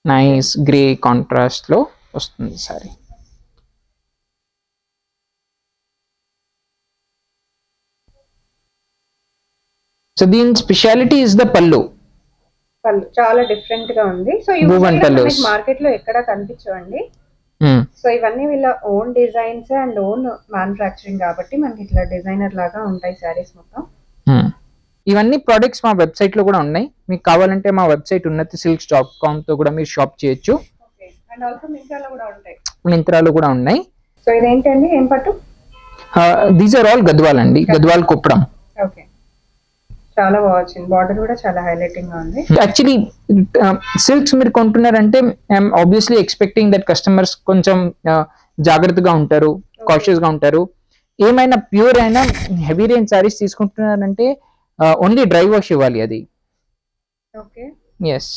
Nice grey contrast లో వస్తుంది sorry. So దీని స్పెషాలిటీ ఇస్ ద పళ్ళు. పళ్ళు చాలా డిఫరెంట్ గా ఉంది. సో మనకి మార్కెట్ లో ఎక్కడ కనిపించవండి. సో ఇవన్నీ వీళ్ళ own designs and own manufacturing కాబట్టి మనకి ఇట్లా డిజైనర్ లాగా ఉంటాయి సారీస్ మొత్తం. ఇవన్నీ ప్రొడక్ట్స్ మా వెబ్సైట్ లో కూడా ఉన్నాయి. మీకు కావాలంటే మా వెబ్సైట్ unnatisilks.com తో కూడా మీరు షాప్ చేయొచ్చు. అండ్ ఆల్సో మింత్రాలో కూడా ఉంటాయి. మింత్రాలో కూడా ఉన్నాయి. సో ఇదేంటండి, ఏం పట్టు? దీస్ ఆర్ ఆల్ గద్వాల్ అండి, గద్వాల్ కుప్పడం. ఓకే, చాలా బాగా వచ్చింది. బార్డర్ కూడా చాలా హైలైటింగ్ గా ఉంది. యాక్చువల్లీ సిల్క్స్ మీరు కొంటున్నారంటే I'm obviously expecting that customers కొంచెం జాగ్రత్తగా ఉంటారు, కాషియస్ గా ఉంటారు. ఏమైనా ప్యూర్ అయినా హెవీ రేంజ్ సారీస్ తీసుకుంటున్నారంటే ఓన్లీ డ్రై వాష్ ఇవ్వాలి అది. Okay, yes.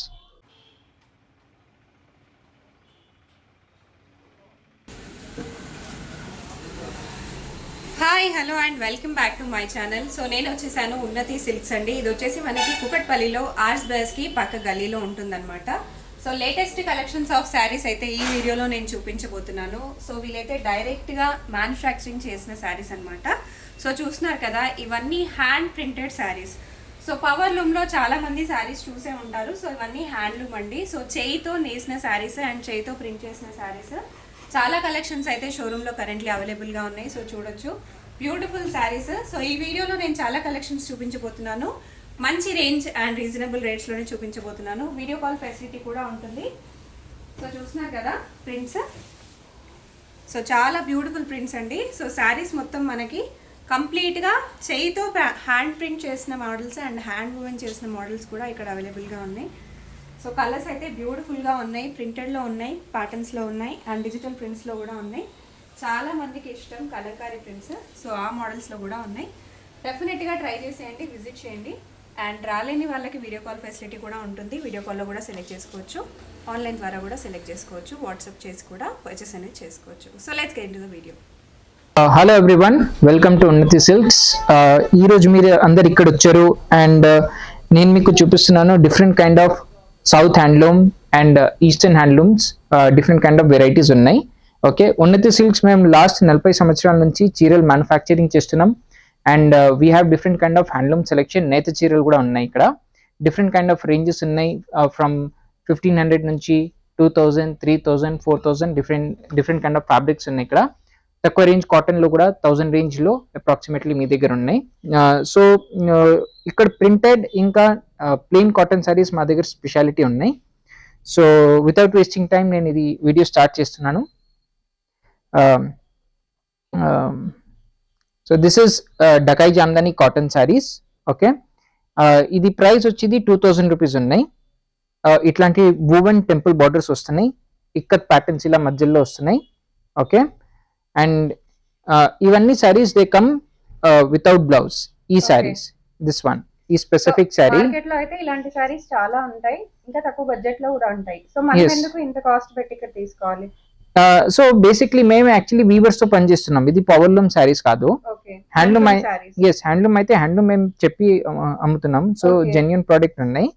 Hi, hello and welcome back to my channel. So నేను వచ్చేసాను ఉన్నతి సిల్క్స్ అండి. ఇది వచ్చేసి మనకి కుకట్పల్లిలో ఆర్ట్స్ బేస్కి పక్క గల్లీలో ఉంటుందన్నమాట. So latest collections of saris అయితే ఈ వీడియోలో నేను చూపించబోతున్నాను. సో వీళ్ళైతే డైరెక్ట్గా మ్యానుఫ్యాక్చరింగ్ చేసిన శారీస్ అనమాట. సో చూస్తున్నారు కదా, ఇవన్నీ hand printed sarees. So power లూమ్లో చాలా మంది శారీస్ చూసే ఉంటారు. సో ఇవన్నీ హ్యాండ్లూమ్ అండి. సో చేయితో నేసిన శారీస్ అండ్ చేయితో ప్రింట్ చేసిన శారీస్. చాలా కలెక్షన్స్ అయితే షోరూంలో కరెంట్లీ అవైలబుల్గా ఉన్నాయి. సో చూడొచ్చు, బ్యూటిఫుల్ శారీస్. సో ఈ వీడియోలో నేను చాలా కలెక్షన్స్ చూపించబోతున్నాను. మంచి రేంజ్ అండ్ రీజనబుల్ రేట్స్లోనే చూపించబోతున్నాను. వీడియో కాల్ ఫెసిలిటీ కూడా ఉంటుంది. సో చూస్తున్నారు కదా ప్రింట్స్. సో చాలా బ్యూటిఫుల్ ప్రింట్స్ అండి. సో శారీస్ మొత్తం మనకి కంప్లీట్గా చేయితో హ్యాండ్ ప్రింట్ చేసిన మోడల్స్ అండ్ హ్యాండ్ వూవెన్ చేసిన మోడల్స్ కూడా ఇక్కడ అవైలబుల్గా ఉన్నాయి. సో కలర్స్ అయితే బ్యూటిఫుల్గా ఉన్నాయి, ప్రింటెడ్లో ఉన్నాయి, ప్యాటర్న్స్లో ఉన్నాయి అండ్ డిజిటల్ ప్రింట్స్లో కూడా ఉన్నాయి. చాలా మందికి ఇష్టం కలర్కారీ ప్రింట్స్. సో ఆ మోడల్స్లో కూడా ఉన్నాయి. డెఫినెట్గా ట్రై చేసేయండి, విజిట్ చేయండి. అండ్ రాలేని వాళ్ళకి వీడియో కాల్ ఫెసిలిటీ కూడా ఉంటుంది. వీడియో కాల్లో కూడా సెలెక్ట్ చేసుకోవచ్చు, ఆన్లైన్ ద్వారా కూడా సెలెక్ట్ చేసుకోవచ్చు, వాట్సాప్ చేసి కూడా పర్చేస్ అనేది చేసుకోవచ్చు. So let's get into the video. Hello everyone, welcome to Unnati silks. ఈరోజు మీరు అందరు ఇక్కడ వచ్చారు అండ్ నేను మీకు చూపిస్తున్నాను different kind of south handloom and eastern handlooms. Different kind of varieties ఉన్నాయి. ఓకే, ఉన్నతి సిల్క్స్ మేము లాస్ట్ 40 సంవత్సరాల నుంచి చీరలు మ్యానుఫ్యాక్చరింగ్ చేస్తున్నాం and we have different kind of handloom selection. నేత చీరలు కూడా ఉన్నాయి ఇక్కడ. డిఫరెంట్ కైండ్ ఆఫ్ రేంజెస్ ఉన్నాయి, ఫ్రమ్ 1500 నుంచి 2000, 3000, 4000 డిఫరెంట్ కైండ్ ఆఫ్ ఫ్యాబ్రిక్స్ ఉన్నాయి ఇక్కడ. తక్కువ రేంజ్ కాటన్లో కూడా 1000 రేంజ్లో అప్రాక్సిమేట్లీ మీ దగ్గర ఉన్నాయి. సో ఇక్కడ ప్రింటెడ్ ఇంకా ప్లెయిన్ కాటన్ సారీస్ మా దగ్గర స్పెషాలిటీ ఉన్నాయి. సో వితౌట్ వేస్టింగ్ టైం నేను ఇది వీడియో స్టార్ట్ చేస్తున్నాను. So this is Dhakai Jamdani cotton sarees. Okay, ఇది ప్రైస్ వచ్చేది 2000 రూపీస్ ఉన్నాయి. ఇట్లాంటి వూవెన్ టెంపుల్ బార్డర్స్ వస్తున్నాయి, ఇక్కత్ ప్యాటర్న్స్ ఇలా మధ్యలో వస్తున్నాయి. ఓకే, అండ్ ఇవన్నీ saris they come without blouse. ఈ సారీస్, దిస్ వన్, ఈ స్పెసిఫిక్ సారీ. మార్కెట్ లో అయితే ఇలాంటి సారీస్ చాలా ఉంటాయి, ఇంకా తక్కువ బడ్జెట్ లో కూడా ఉంటాయి. సో మనం ఎందుకు ఇంత కాస్ట్ పెట్టి ఇక్కడ తీసుకోవాలి? సో బేసిక్లీ మేము యాక్చువల్లీ వీవర్స్ తో పనిచేస్తున్నాం. ఇది పవర్లూమ్ సారీస్ కాదు, హ్యాండ్లూమ్. ఎస్, హ్యాండ్లూమ్ అయితే హ్యాండ్లూమ్ మేము చెప్పి అమ్ముతున్నాం. సో జెన్యూన్ ప్రోడక్ట్ ఉన్నాయి.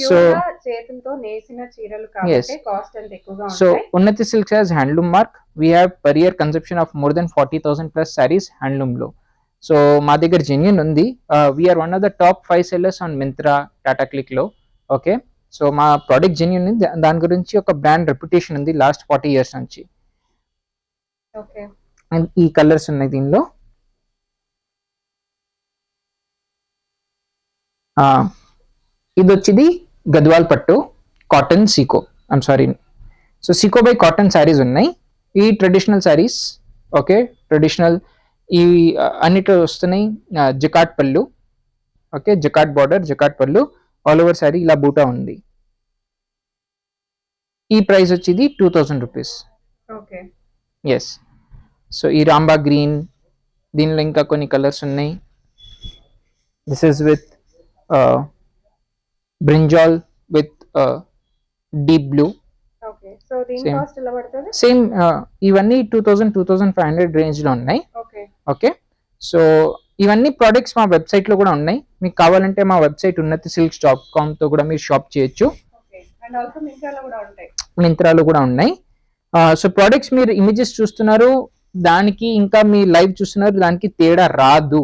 సో చేతులతో నేసిన చీరలు కాబట్టి కాస్ట్ ఎంత ఎక్కువగా ఉంటాయి. So Unnati silks has handloom mark. We have per year consumption of more than 40,000 plus sarees handloom లో. సో మా దగ్గర జెన్యూన్ ఉంది. We're one of the top 5 sellers on Myntra, Tata Cliq లో. ఓకే, సో మా ప్రోడక్ట్ జెన్యూన్ ఉంది, దాని గురించి ఒక బ్రాండ్ రెప్యుటేషన్ ఉంది లాస్ట్ 40 years నుంచి. ఓకే, అండ్ ఈ కలర్స్ ఉన్నాయి దీనిలో. ఇది వచ్చేది గద్వాల్ పట్టు cotton sico, I'm sorry. So sico by cotton sarees ఉన్నాయి. ఈ ట్రెడిషనల్ శారీస్. ఓకే, ట్రెడిషనల్ ఈ అన్నిట్లో వస్తున్నాయి. జకాట్ పళ్ళు. ఓకే, జకాట్ బార్డర్, జకాట్ పళ్ళు, ఆల్ ఓవర్ శారీ ఇలా బూటా ఉంది. ఈ ప్రైస్ వచ్చేది 2000 రూపీస్. Okay, yes. సో ఈ రాంబా గ్రీన్, దీనిలో ఇంకా కొన్ని కలర్స్ ఉన్నాయి. This is with brinjal with deep blue. Okay, so దీని కాస్ట్ ఎలా పడుతుంది? సేమ్, ఇవన్నీ 2000, 2500 రేంజ్ లో ఉన్నాయి. ఓకే, ఓకే, సో ఇవన్నీ ప్రొడక్ట్స్ మా వెబ్సైట్ లో కూడా ఉన్నాయి. మీకు కావాలంటే మా వెబ్సైట్ unnatisilks.com తో కూడా మీరు షాప్ చేయొచ్చు. అండ్ ఆల్సో మింత్రాలో కూడా ఉంటాయి. మింత్రాలో కూడా ఉన్నాయి. సో ప్రోడక్ట్స్ మీరు ఇమేజెస్ చూస్తున్నారు, దానికి ఇంకా మీ లైవ్ చూస్తున్నారు, దానికి తేడా రాదు.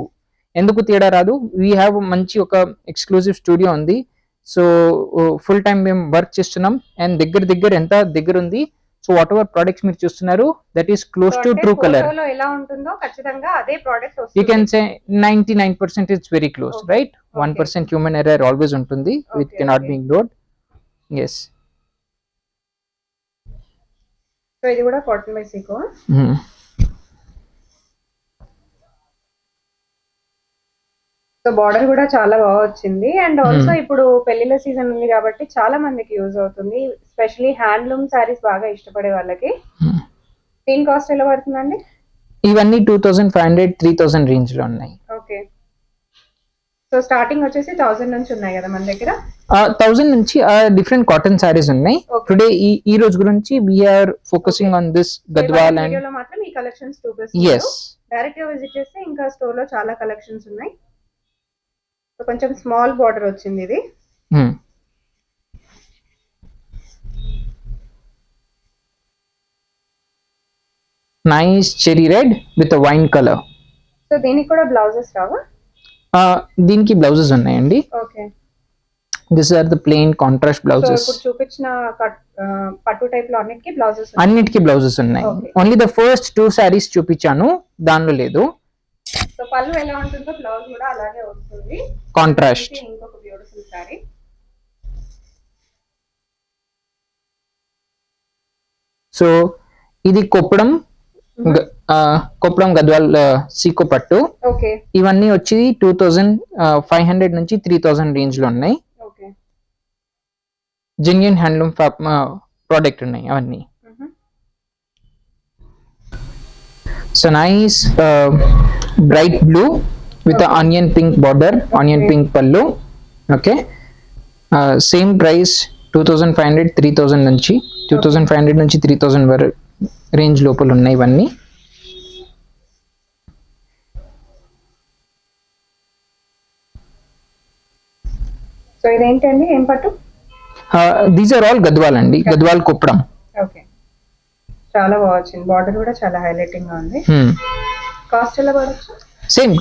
ఎందుకు తేడా రాదు? వీ హ్యావ్ మంచి ఒక ఎక్స్క్లూజివ్ స్టూడియో ఉంది. సో ఫుల్ టైం మేము వర్క్ చేస్తున్నాం అండ్ దగ్గర ఎంత దగ్గర ఉంది. సో వాట్ ఎవర్ ప్రోడక్ట్స్ మీరు చూస్తున్నారు that is close to true colour. ఎలా ఉంటుందో ఖచ్చితంగా అదే ప్రోడక్ట్ వస్తుంది. You can say 99% it's very close, right? 1% human error always ఉంటుంది, which cannot be ignored. Yes. So ఇది కూడా cotton by sico. So border కూడా చాలా బాగా వచ్చింది. అండ్ ఆల్సో ఇప్పుడు పెళ్లిళ్ళ సీజన్ ఉంది కాబట్టి చాలా మందికి యూజ్ అవుతుంది, ఎస్పెషల్లీ హ్యాండ్లూమ్ సారీస్ బాగా ఇష్టపడే వాళ్ళకి. దీని కాస్ట్ ఎలా పడుతుందండి? ఇవన్నీ 2500 3000 రేంజ్ లో ఉన్నాయి. ఓకే. సో స్టార్టింగ్ వచ్చేసి 1000 నుంచి ఉన్నాయి కదా మన దగ్గర. 1000 నుంచి డిఫరెంట్ కాటన్ సారీస్ ఉన్నాయి. టుడే ఈ రోజు గురించి we are focusing on this Gadwal and వీడియోలో మాత్రం ఈ కలెక్షన్స్ చూపిస్తాను. డైరెక్ట్ గా విజిట్ చేస్తే ఇంకా స్టోర్ లో చాలా కలెక్షన్స్ ఉన్నాయి. సో కొంచెం స్మాల్ బార్డర్ వచ్చింది ఇది. Nice cherry red with wine colour. So దీనికి కూడా బ్లౌజెస్ రావా? దీనికి బ్లౌజెస్ ఉన్నాయండి. Okay. This are the plain contrast blouses. ఇప్పుడు చూపించిన పట్టు టైప్ లో అన్నిటికీ బ్లౌజెస్ ఉన్నాయి. ఓన్లీ ద ఫస్ట్ 2 సారీస్ చూపించాను, దానిలో లేదు. సో పళ్ళు ఎలా ఉంటుందో బ్లౌజ్ కూడా అలాగే వస్తుంది, కాంట్రాస్ట్. ఇంకొక బ్యూటిఫుల్ సారీ. సో ఇది కొప్పడం గద్వాల్ సీకో పట్టు. ఓకే. ఇవన్నీ వచ్చి 2500 నుంచి 3000 రేంజ్ లో ఉన్నాయి. ఓకే. జెన్యూన్ హ్యాండ్లూమ్ ప్రోడక్ట్ ఉన్నాయి అవన్నీ. So nice bright blue with onion pink border, onion pink పళ్ళు. ఓకే. సేమ్ ప్రైస్ 2500 3000 నుంచి 2500 నుంచి 3000 వరకు రేంజ్ లోపల ఉన్నాయి ఇవన్నీ. సో ఇదేంటండి, ఏం పట్టు? దీస్ ఆర్ ఆల్ గద్వాల్ అండి, గద్వాల్ కొప్పడం. ఓకే. చాలా బాగా వచ్చింది, బార్డర్ కూడా చాలా హైలైటింగ్ గా ఉంది. కాస్ట్ ఎలా పడొచ్చు? సేమ్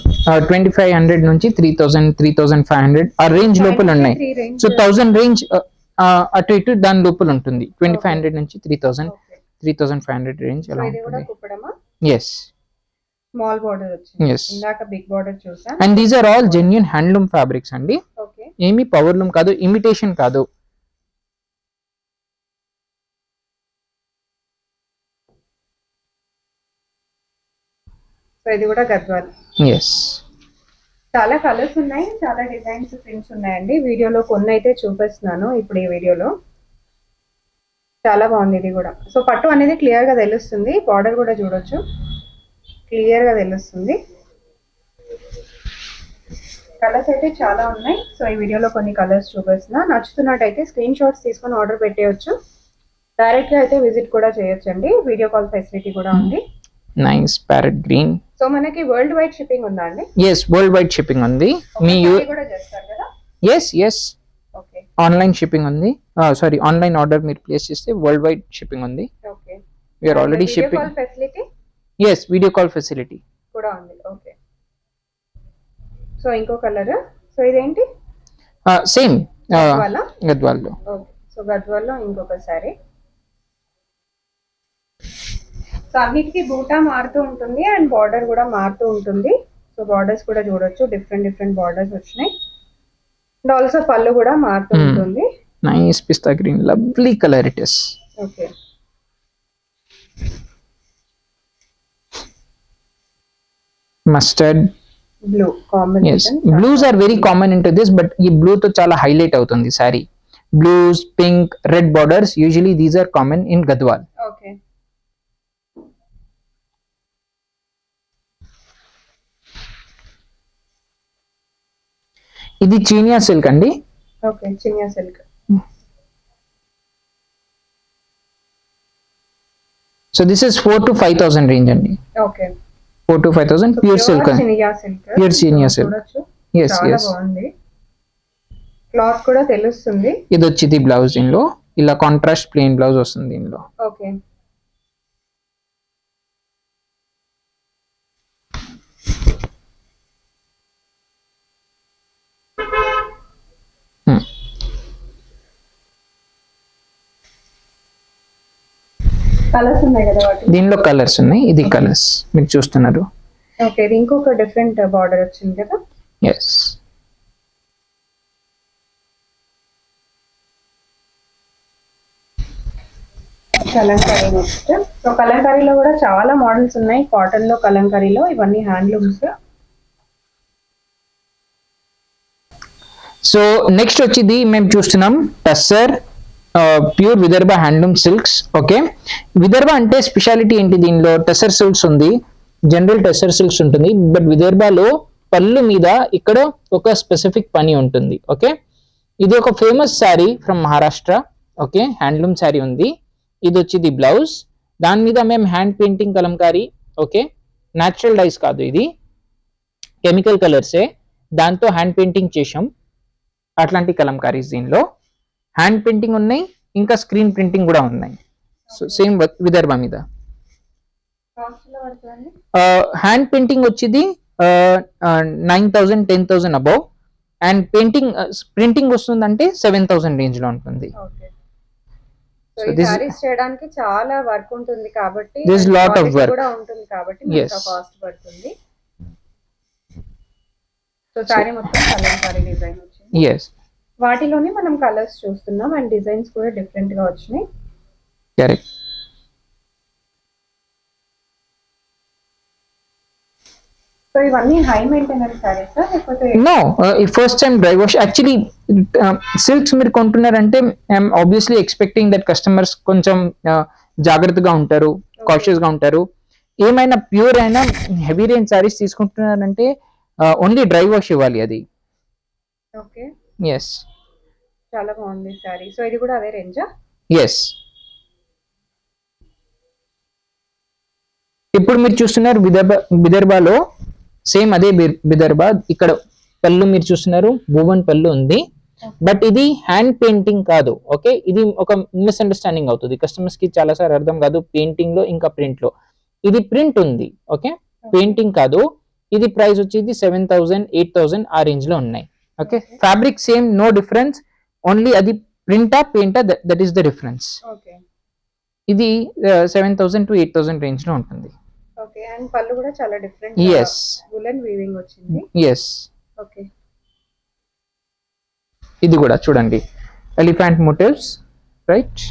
2500 నుంచి 3000 3500 ఆ రేంజ్ లోపల ఉన్నాయి. సో 1000 రేంజ్ అటు ఇటు దాని లోపల ఉంటుంది. 2500 నుంచి 3500 రేంజ్ అలా ఉంటుంది. ఎస్. స్మాల్ బార్డర్ వచ్చింది, ఇందాక బిగ్ బార్డర్ చూసాం. And these are all genuine handloom fabrics అండి. ఓకే. ఏమి పవర్ లూమ్ కాదు, ఇమిటేషన్ కాదు. సో ఇది కూడా గద్వాల్. ఎస్. చాలా కలర్స్ ఉన్నాయి, చాలా డిజైన్స్, ప్రింట్స్ ఉన్నాయండి. వీడియోలో కొన్ని అయితే చూపిస్తున్నాను ఇప్పుడు ఈ వీడియోలో. చాలా బాగుంది ఇది కూడా. సో పట్టు అనేది క్లియర్ గా తెలుస్తుంది, బార్డర్ కూడా చూడొచ్చు, క్లియర్ గా తెలుస్తుంది. కలర్స్ అయితే చాలా ఉన్నాయి. సో ఈ వీడియోలో కొన్ని కలర్స్ చూపిస్తున్నా. నచ్చుతున్నట్టయితే స్క్రీన్ షాట్స్ తీసుకొని ఆర్డర్ పెట్టేయచ్చు. డైరెక్ట్ గా అయితే విజిట్ కూడా చేయొచ్చు అండి, వీడియో కాల్ ఫెసిలిటీ కూడా ఉంది. Nice parrot green. సో మనకి వరల్డ్ వైడ్ షిప్పింగ్ ఉందా అండి? yes వరల్డ్ వైడ్ షిప్పింగ్ ఉంది. మీ కూడా చేస్తారు కదా? yes okay. ఆన్లైన్ షిప్పింగ్ ఉంది. సారీ, ఆన్లైన్ ఆర్డర్ మీరు ప్లేస్ చేస్తే వరల్డ్ వైడ్ షిప్పింగ్ ఉంది. Okay. we are already shipping. Video call facility? yes video call facility కూడా ఉంది. ఓకే. సో ఇంకో కలర్. సో ఇదేంటి? సేమ్ గద్వాల్ లో. ఓకే. సో గద్వాల్ లో ఇంకొక సారీ. సో అన్నిటికీ బూటా మారుతూ ఉంటుంది అండ్ బార్డర్ కూడా మారుతూ ఉంటుంది. సో బార్డర్స్ కూడా చూడొచ్చు, డిఫరెంట్ బార్డర్స్ వచ్చినాయి. అండ్ ఆల్సో పళ్ళు కూడా మారుతూ ఉంటుంది. Nice pista green, lovely colour it is. Okay. Mustard blue combination. Blues are very common into this, but ఈ బ్లూ తో చాలా హైలైట్ అవుతుంది sari. Blues, pink, red borders, usually these are common in Gadwal. Okay. ఇది Chiniya silk అండి. Okay. Chiniya silk. So this is 4 to 5000 range అండి. Okay. 4 to 5000 pure silk. Pure Chiniya silk. yes బాగుంది. Cloth కూడా తెలుస్తుంది. ఇది వచ్చేది బ్లౌజ్, దీనిలో ఇలా కాంట్రాస్ట్ ప్లెయిన్ బ్లౌజ్ వస్తుంది దీనిలో. ఓకే. కలర్స్ ఉన్నాయి కదా వాటి దీనిలో కలర్స్ ఉన్నాయి. ఇది కలర్స్ మీరు చూస్తున్నారు. ఓకే, ఇది ఇంకొక డిఫరెంట్ బార్డర్ వచ్చింది కదా. ఎస్. కలంకారీ నెక్స్ట్. సో కలంకారీలో కూడా చాలా మోడల్స్ ఉన్నాయి. కాటన్ లో, కలంకారీలో, ఇవన్నీ హ్యాండ్లూమ్స్. సో నెక్స్ట్ వచ్చేది మేము చూస్తున్నాం tussar pure Vidarbha handloom silks. Okay, Vidarbha అంటే స్పెషాలిటీ ఏంటి, దీనిలో టస్సర్ సిల్క్స్ ఉంది, జనరల్ టస్సర్ సిల్క్స్ ఉంటుంది, బట్ విదర్భలో పళ్ళు మీద ఇక్కడ ఒక స్పెసిఫిక్ పని ఉంటుంది. ఓకే, ఇది ఒక famous sari from Maharashtra. Okay, handloom sari ఉంది. ఇది వచ్చేది బ్లౌజ్, దాని మీద మేము hand painting Kalamkari. Okay, natural dice కాదు, ఇది కెమికల్ కలర్సే, దాంతో హ్యాండ్ పెయింటింగ్ చేసాం. అట్లాంటి కలంకారీస్ దీనిలో హ్యాండ్ పెయింటింగ్ ఉన్నాయి, ఇంకా స్క్రీన్ ప్రింటింగ్ కూడా ఉన్నాయి. సో సేమ్ విదర్భ మీద. హ్యాండ్ పెయింటింగ్ వచ్చేది 9,000 10,000 అబౌవ్, అండ్ పెయింటింగ్ ప్రింటింగ్ వస్తుందంటే 7,000 రేంజ్ లో ఉంటుంది. సో ఈ సారీస్ చేయడానికి చాలా వర్క్ ఉంటుంది కాబట్టి దిస్ లాట్ ఆఫ్ వర్క్ కూడా ఉంటుంది కాబట్టి మనకు కాస్ట్ పడుతుంది. సో సారీ మొత్తం కలంకారీ డిజైన్ వచ్చింది. yes వాటిలోనే మనం కలర్స్ చూస్తున్నాం అండ్ డిజైన్స్ కూడా డిఫరెంట్ గా వచ్చినాయి. కరెక్ట్. సో ఇవన్నీ హై మెయింటెనెన్స్ సారీస్ లేకపోతే నో, ఈ first time dry wash. Actually silks మీరు కొంటున్నారంటే I'm obviously expecting that customers కొంచెం జాగ్రత్తగా ఉంటారు, కాషియస్ గా ఉంటారు. ఏమైనా ప్యూర్ అయినా హెవీ రేంజ్ సారీస్ తీసుకుంటున్నారంటే ఓన్లీ డ్రై వాష్ ఇవ్వాలి అది. ఓకే, ఎస్, చాలా బాగుంది సారీ. సో ఇది కూడా అదే రేంజా? ఎస్. ఇప్పుడు మీరు చూస్తున్నారు విదర్భలో సేమ్ అదే విదర్భ. ఇక్కడ పళ్ళు మీరు చూస్తున్నారు, భువన్ పళ్ళు ఉంది, బట్ ఇది హ్యాండ్ పెయింటింగ్ కాదు. ఓకే, ఇది ఒక మిస్అండర్స్టాండింగ్ అవుతుంది కస్టమర్స్ కి, చాలా సార్లు అర్థం కాదు పెయింటింగ్ లో ఇంకా ప్రింట్ లో. ఇది ప్రింట్ ఉంది, ఓకే, పెయింటింగ్ కాదు. ఇది ప్రైస్ వచ్చేది 7,000 8,000 ఆ రేంజ్ లో ఉన్నాయి. Okay, fabric same, no difference, only అది ప్రింటా పెయింటా, that is the difference. Okay, ఇది 7,000 to 8,000 రేంజ్ లో ఉంటుంది. ఓకే, అండ్ పళ్ళు కూడా చాలా డిఫరెంట్. yes వూలెన్ వీవింగ్ వచ్చింది. yes. ఓకే, ఇది కూడా చూడండి, ఎలిఫెంట్ మోటివ్స్, రైట్?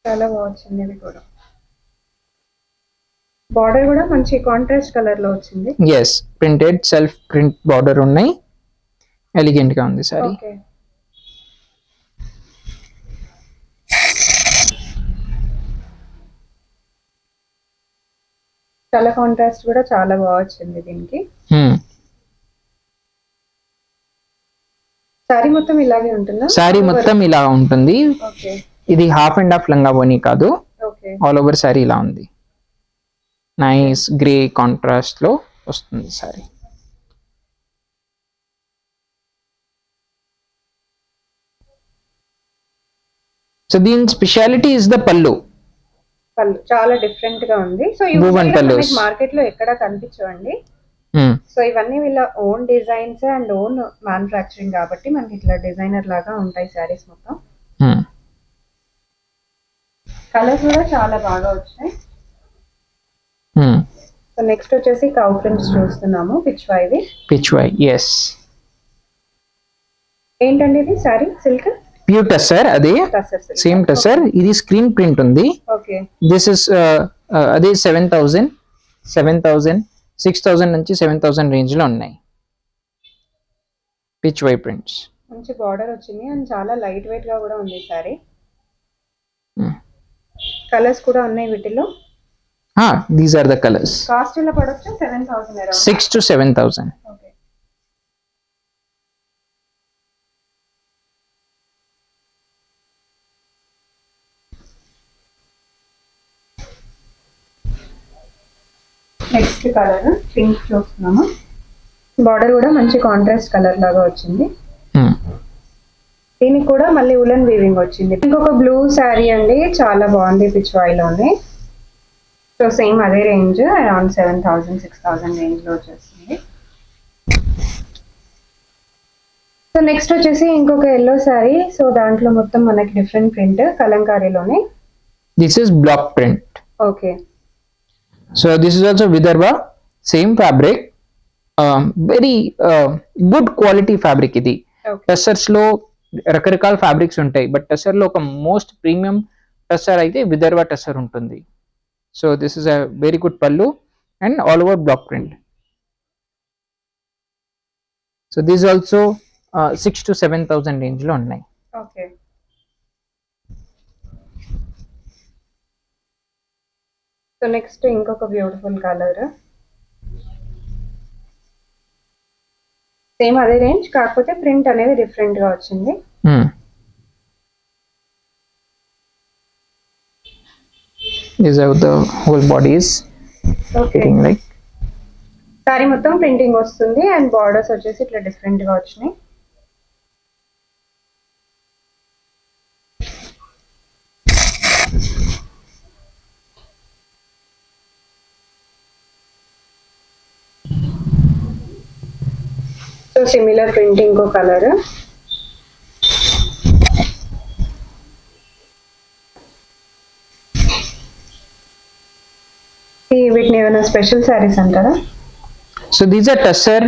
చాలా బాగుంది. ఇది కూడా బార్డర్ కూడా మంచి కాంట్రాస్ట్ కలర్ లో వచ్చింది. yes, printed self print border ఉన్నాయి, ఎలిగెంట్ గా ఉంది సారీ. ఓకే, కలర్ కాంట్రాస్ట్ కూడా చాలా బాగా వచ్చింది దీనికి. సారీ మొత్తం ఇలాగే ఉంటుందా? సారీ మొత్తం ఇలా ఉంటుంది. ఓకే, ఇది హాఫ్ అండ్ హాఫ్ లంగా ఓని కాదు, ఓకే, ఆల్ ఓవర్ సారీ ఇలా ఉంది. నైస్ గ్రే కాంట్రాస్ట్ లో వస్తుంది సారీ. సో దీని స్పెషాలిటీ ఇస్ ద పళ్ళు. పళ్ళు చాలా డిఫరెంట్ గా ఉంది. సో ఇవి మార్కెట్ లో ఎక్కడ కనిపించవండి. సో ఇవన్నీ వీళ్ళ own designs and own manufacturing కాబట్టి మనకి ఇట్లా డిజైనర్ లాగా ఉంటాయి సారీస్ మొత్తం. కలర్స్ కూడా చాలా బాగా వచ్చాయి. సో నెక్స్ట్ వచ్చేసి కౌ ప్రింట్స్ చూస్తున్నాము, పిచ్వై. ఇది పిచ్వై, ఎస్. ఏంటండి ఇది సారీ? సిల్క్ ప్యూర్ టస్సర్, అదే సేమ్ టస్సర్. ఇది స్క్రీన్ ప్రింట్ ఉంది. ఓకే, దిస్ ఇస్ అదే 7,000 6,000 నుంచి 7,000 రేంజ్ లో ఉన్నాయి పిచ్ వై ప్రింట్స్. మంచి బార్డర్ వచ్చింది అండ్ చాలా లైట్ వెయిట్ గా కూడా ఉంది సారీ. కలర్స్ కూడా ఉన్నాయి వీటిలో. These are the colours. Cost ఎలా పడొచ్చు? 7,000 around. 6,000 to 7,000. Okay, next colour pink చూస్తున్నాము. బార్డర్ కూడా మంచి కాంట్రాస్ట్ కలర్ లాగా వచ్చింది. దీనికి కూడా మళ్ళీ ఉలన్ వీవింగ్ వచ్చింది. ఇంకొక బ్లూ శారీ అండి, చాలా బాగుంది పిచ్వాయిలోనే. సో సేమ్ అదే రేంజ్, అరౌండ్ 7,000 6,000 రేంజ్ లో వచ్చేస్తుంది. సో నెక్స్ట్ వచ్చేసి ఇంకొక ఎల్లో శారీ. సో దాంట్లో మొత్తం మనకి డిఫరెంట్ ప్రింట్, కలంకారీలోనే. This is block print. Okay. So this is also Vidarbha, same fabric, very good quality fabric ఇది. టెస్సర్స్ లో రకరకాల ఫ్యాబ్రిక్స్ ఉంటాయి, బట్ టెస్సర్ లో ఒక మోస్ట్ ప్రీమియం టెస్సర్ అయితే విదర్భ టెస్సర్ ఉంటుంది. So this is a very good pallu and all over block print. So this also 6,000 to 7,000 range లో ఉన్నాయి. ఓకే. సో నెక్స్ట్ ఇంకొక బ్యూటిఫుల్ కలర్, సేమ్ అదే రేంజ్, కాకపోతే ప్రింట్ అనేది డిఫరెంట్ గా వచ్చింది. These are the whole bodies. Okay. Like sari మొత్తం printing వస్తుంది అండ్ బార్డర్స్ వచ్చేసి ఇట్లా డిఫరెంట్ గా వచ్చినాయి. సో సిమిలర్ ప్రింట్ ఇంకో కలర్. వీటిని ఏమైనా స్పెషల్ సారీస్ అంటారా? so these are Tussar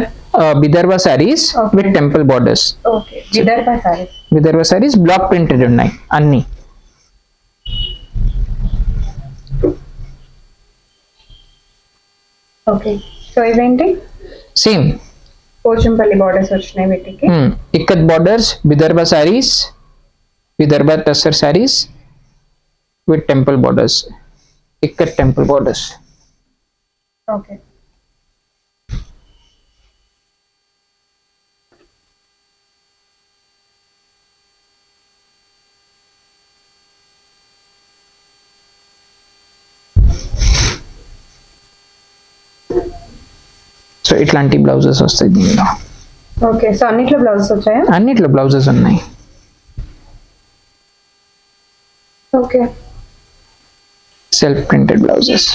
Vidarbha sarees with temple borders. Okay. Vidarbha saris. Vidarbha sarees block printed ఉన్నాయి అన్ని. ఓకే. సో ఇవేంటి? సేమ్ పోచంపల్లి బార్డర్స్ వచ్చినాయి వీటికి. Ikat borders, Vidarbha sarees, Vidarbha Tussar sarees with temple borders, ikat temple borders. Okay. So ఇట్లాంటి blouses వస్తాయి దీనిలో. Okay. So అన్నిట్లో blouses వచ్చాయా? అన్నిట్లో బ్లౌజెస్ ఉన్నాయి. ఓకే. Self printed blouses.